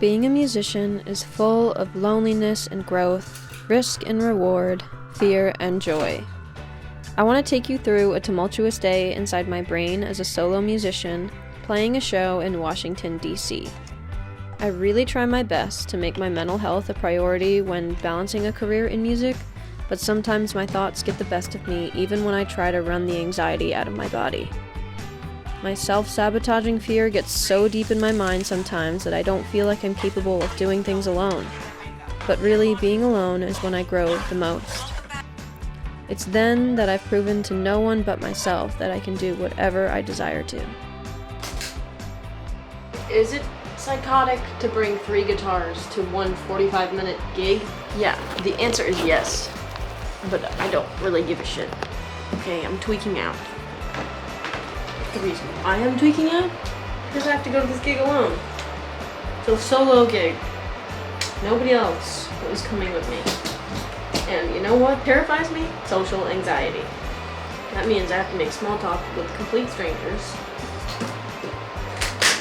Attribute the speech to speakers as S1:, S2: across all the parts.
S1: Being a musician is full of loneliness and growth, risk and reward, fear and joy. I want to take you through a tumultuous day inside my brain as a solo musician, playing a show in Washington, D.C. I really try my best to make my mental health a priority when balancing a career in music, but sometimes my thoughts get the best of me even when I try to run the anxiety out of my body. My self-sabotaging fear gets so deep in my mind sometimes that I don't feel like I'm capable of doing things alone. But really, being alone is when I grow the most. It's then that I've proven to no one but myself that I can do whatever I desire to.
S2: Is it psychotic to bring 3 guitars to one 45-minute gig? Yeah, the answer is yes. But I don't really give a shit. Okay, I'm tweaking out. The reason I am tweaking out is I have to go to this gig alone. It's a solo gig. Nobody else is coming with me. And you know what terrifies me? Social anxiety. That means I have to make small talk with complete strangers.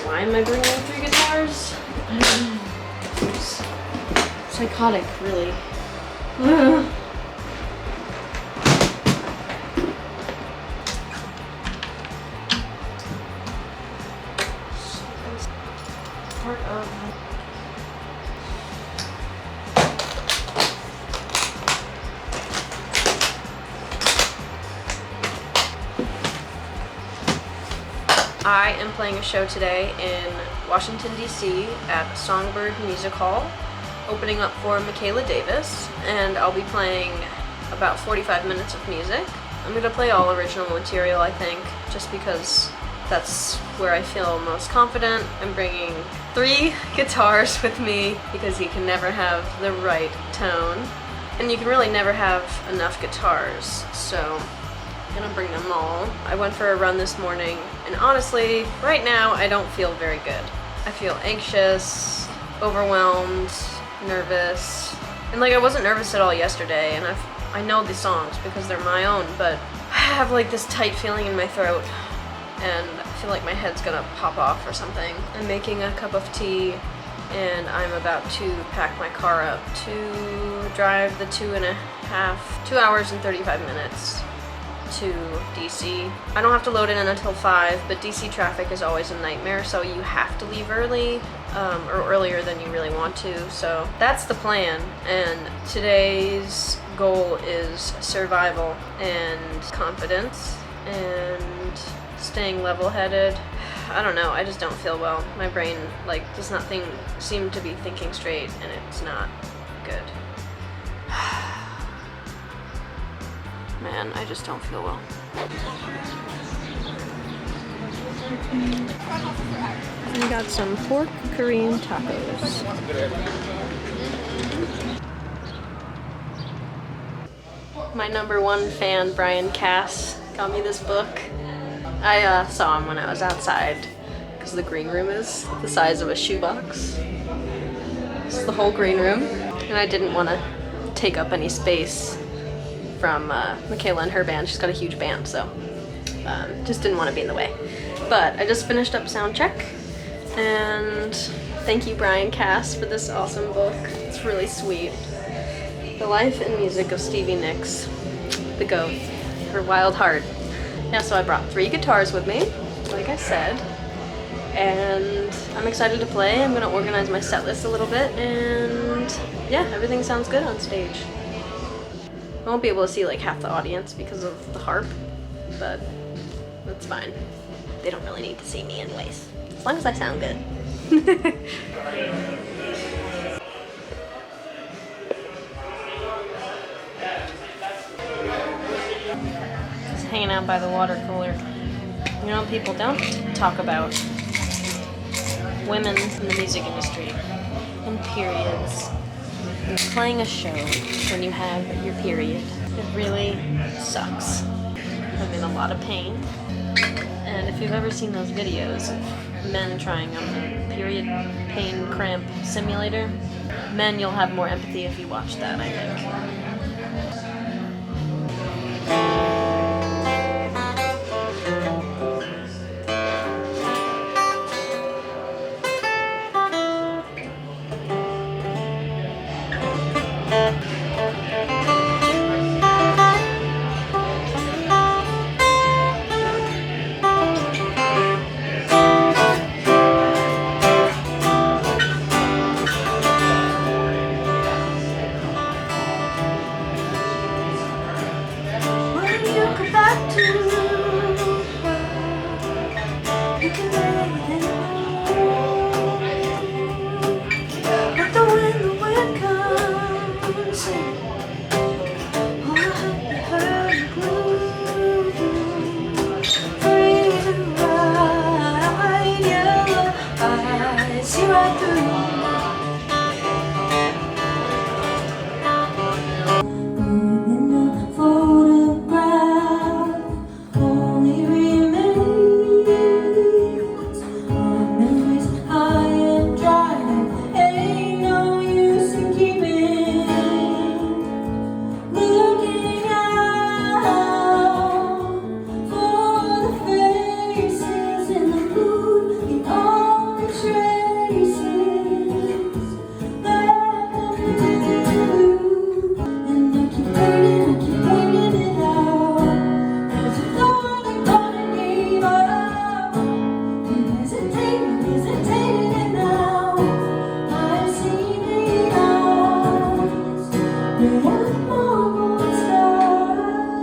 S2: Why am I bringing 3 guitars? I don't know. It's psychotic, really. I am playing a show today in Washington, D.C. at Songbird Music Hall, opening up for Mikaela Davis, and I'll be playing about 45 minutes of music. I'm going to play all original material, I think, just because that's where I feel most confident. I'm bringing 3 guitars with me because you can never have the right tone, and you can really never have enough guitars, so I'm gonna bring them all. I went for a run this morning, and honestly, right now I don't feel very good. I feel anxious, overwhelmed, nervous, and like I wasn't nervous at all yesterday, and I know these songs because they're my own, but I have like this tight feeling in my throat, and I feel like my head's gonna pop off or something. I'm making a cup of tea, and I'm about to pack my car up to drive the 2 hours and 35 minutes to DC. I don't have to load it in until 5, but DC traffic is always a nightmare, so you have to leave early, or earlier than you really want to, so that's the plan. And today's goal is survival and confidence and staying level-headed. I don't know, I just don't feel well. My brain does not seem to be thinking straight, and it's not good. Man, I just don't feel well.
S1: We got some pork Korean tacos.
S2: My #1 fan, Brian Cass, got me this book. I saw him when I was outside because the green room is the size of a shoebox. It's the whole green room, and I didn't want to take up any space from Mikaela and her band. She's got a huge band, so just didn't want to be in the way. But I just finished up sound check, and thank you Brian Cass for this awesome book. It's really sweet. The Life and Music of Stevie Nicks, the GOAT, her wild heart. Yeah, so I brought 3 guitars with me, like I said, and I'm excited to play. I'm gonna organize my set list a little bit, and yeah, everything sounds good on stage. I won't be able to see like half the audience because of the harp, but that's fine. They don't really need to see me anyways, as long as I sound good. Just hanging out by the water cooler. You know, people don't talk about women in the music industry and periods. And playing a show when you have your period, it really sucks. I'm in a lot of pain. And if you've ever seen those videos of men trying on the period pain cramp simulator, men, you'll have more empathy if you watch that, I think.
S3: see right through you. In the photograph, only remains our memories high and dry. Ain't no use in keeping looking out for the faces in the mood, the only traces left of you. And I keep waiting it out. As if thought I'm gonna give up. And hesitating and now I've seen the eyes that have marble skies.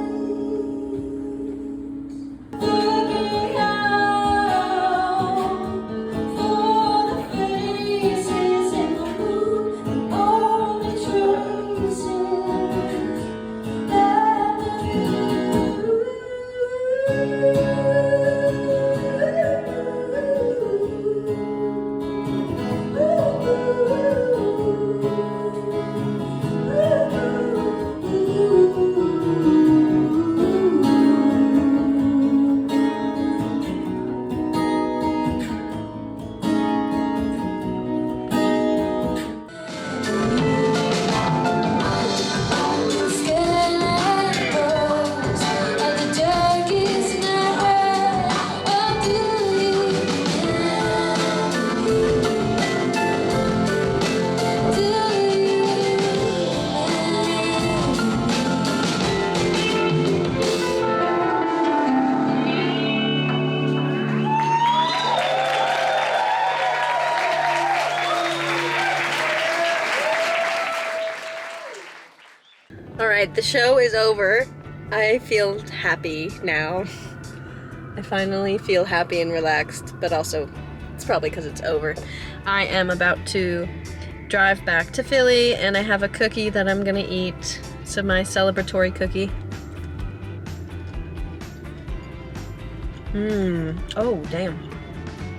S3: Looking out for the faces in the moon, the only traces left of
S2: Alright, the show is over. I feel happy now. I finally feel happy and relaxed, but also it's probably because it's over. I am about to drive back to Philly and I have a cookie that I'm gonna eat. It's my celebratory cookie. Oh, damn.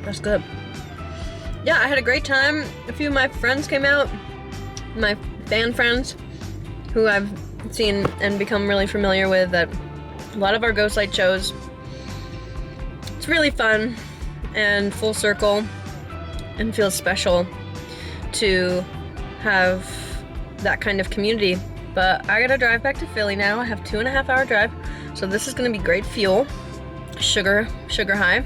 S2: That's good. Yeah, I had a great time. A few of my friends came out. My fan friends, who I've seen and become really familiar with at a lot of our Ghost Light shows. It's really fun and full circle and feels special to have that kind of community. But I gotta drive back to Philly now. I have 2.5 hour drive, so this is gonna be great fuel. Sugar high.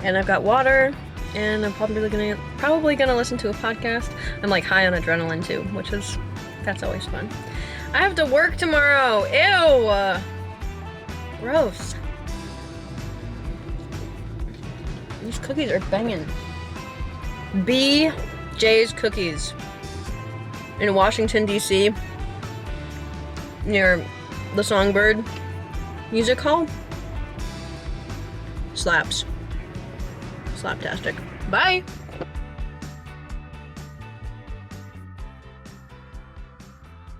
S2: And I've got water, and I'm probably gonna listen to a podcast. I'm like high on adrenaline too, that's always fun. I have to work tomorrow. Ew. Gross. These cookies are banging. BJ's Cookies in Washington, D.C. near the Songbird Music Hall. Slaps. Slaptastic. Bye.